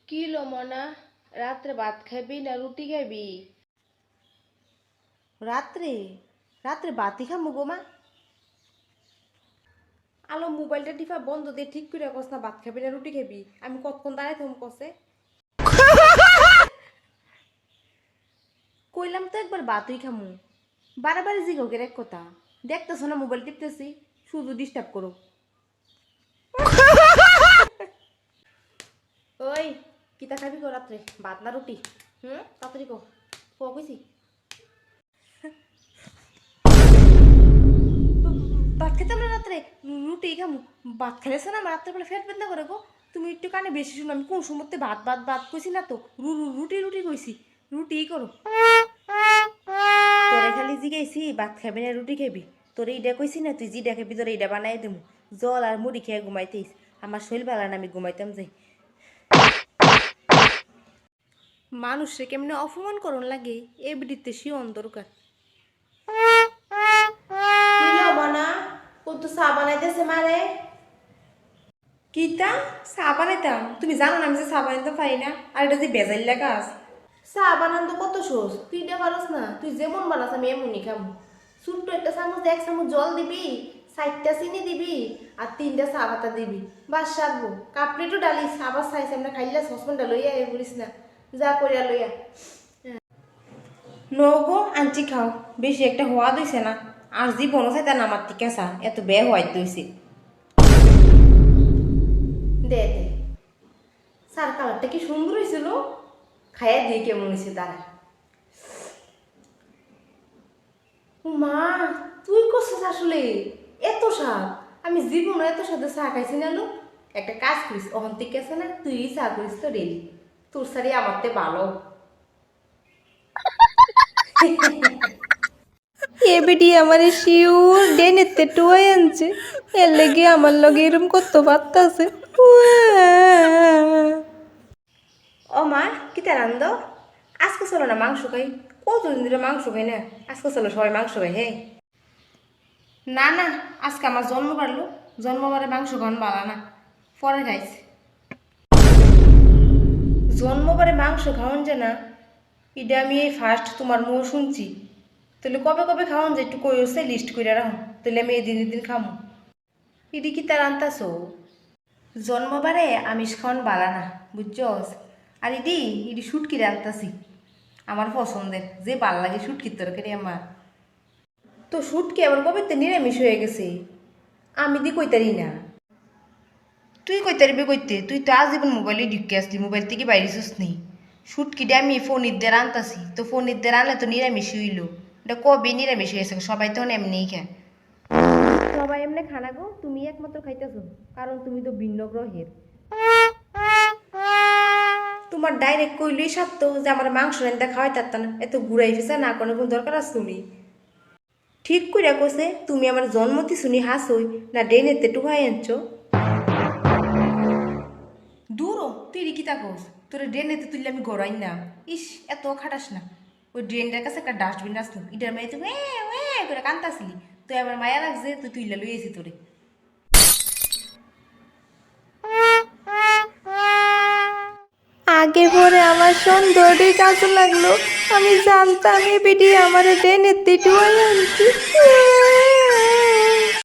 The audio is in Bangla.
কি লো মনা, রাত্রে ভাত খাবি না রুটি খাবি? রাত্রে রাত্রে বাতি খামু গো মা। আলো মোবাইলটা টিপা বন্ধ দিয়ে ঠিক করে কস না ভাত খাবি না রুটি খাবি। আমি কতক্ষণ দাঁড়াই তুমি কসে কইলাম তো একবার বাতুই খামু, বারে জিগোগের এক কথা। দেখতেছো না মোবাইল টিপতেছি, শুধু ডিস্টার্ব করো। ওই কিতা খাবি গো রাত্রে, ভাত না রুটি? তাড়াতাড়ি কো, কইছি। ভাত খেতাম না রাত্রে, রুটি খামু। ভাত খেলেছে না আমার রাত্রে বেলা ফেট বেন্দা করে গো। তুমি একটু কানে বেশি শুনো, আমি কোন সময় ভাত ভাত ভাত কইছি না তো, রুটি রুটি কইছি। রুটিই করো। তোরে খালি জিগাইছি ভাত খাবি না রুটি খাবি, তোরে এইটা কইছি না, তুই যেটা খাবি তোরে এইটা বানাই দেবো। জল আর মুড়ি খেয়ে ঘুমাইতেইস, আমার শরীর বেলা না, আমি ঘুমাইতাম যাই। মানুষে কেমনে অপমান করন লাগে, এ বিডিতে শিওন দরকার। কি লো মনা, কত চা বানাইতেছে মারে? কিতা চা বানাইতাম? তুমি জানো না আমি যে চা বানাইতে পারি না, আর এটা যে বেজাইল্লা কাজ। চা বানান তো কত সহজ, তুই এটা পারস না? তুই যেমন বানাস আমি এমনই খাবো। ছোট্ট একটা চামচ, এক চামচ জল দিবি, 4টা চিনি দিবি, আর 3টা চা পাতা দিবি, বাস সারবো। কাপড়িটু ডালিস, আবার চাইছে আমরা খাইলে সসপেনটা লইয়া এ করিস না, যা করিয়া লইয়া। নগো আনছি খাও, বেশি একটা হওয়া দইছে না। আর জীবনও চাইতা না আমার টিকা চা, এত বে হওয়াই দইছে। দে দে, চার কালারটা কি সুন্দর হয়েছিল, খাইয়া দিয়ে কেমন হয়েছে তারা। মা, তুই করছিস আসলে এত স্বাদ? আমি জীবনে এত স্বাদে চা খাইছি না লো। একটা কাজ করিস, অহন থেকে আছে না, তুই চা করিস তো ডেলি, তোর সারি আমার তে ভালো। এ বেটি আমার শিউর ডেনেতে টুয়াই আনছে, এর লেগে আমার লগে এরম করতে পারতাছে। ও মা, কিতা রান্ধ? আজকে চলো না মাংস খাই, কতদিন ধরে মাংস খাই না, আজকে চলো সবাই মাংস খাই। হে না না, আজকে আমার জন্ম বাড়লো, জন্মবারে মাংস খাওয়ান বালা না, পরে খাইছে। জন্মবারে মাংস খাওয়ান যে না, এটা আমি এই ফার্স্ট তোমার মুখ শুনছি। তাহলে কবে কবে খাওয়ান যে একটু কইছে লিস্ট করে রাখো, তাহলে আমি এদিন খামো। ইডি কি তার আনতাছো? জন্মবারে আমিষ খাওয়ান বালা না, বুঝছস? আর ইডি শুটকিরে আনতাছি, আমার পছন্দের, যে ভাল লাগে শুটকির তরকারি আমার। তো শুটকি আবার কবে তো নিরামিষ হয়ে গেছে, আমি দি কইতারি না। তুই কইতারিবি কইতে, তুই তো আজীবন মোবাইলে ঢুকে আসলি, মোবাইল থেকে বাইরেছিস নেই। শুটকিটা আমি ফোনের দিয়ে আনতাছি, তো ফোনের দিয়ে আনলে তো নিরামিষ হইল। এটা কবে নিরামিষ হয়েছে, সবাই তখন এমনিই খায়। সবাই এমনি খানা গো, তুমি একমাত্র খাইতেছো, কারণ তুমি তো ভিন্ন গ্রহের। তোমার ডাইরেক্ট কইলেই সারতো যে আমার মাংস রান্না খাওয়াই তারতাম না, এত ঘুরাই ফেসা না কোনো কোন দরকার আছে তুমি? ঠিক কইরা কইছে, তুমি আমার জন্মতি শুনি হাসই না ডেনেতে টুহাই আনছো। দূরও তুই রিকিতা কোস, তোর ড্রেনেতে তুললে আমি গড়াই না। ইস, এত খাটাস না। ওই ড্রেনটার কাছে একটা ডাস্টবিন আসতো, ইটার মেয়ে তুই করে কান্তাছিলি, তুই আমার মায়া লাগছে, তুই তুইলা লইয়েছি তোরে। আগে পরে আমার সৌন্দর্যই কাজে লাগলো, আমি জানতাম এ বেটি আমার ডেনেতে টুয়াই আনছে।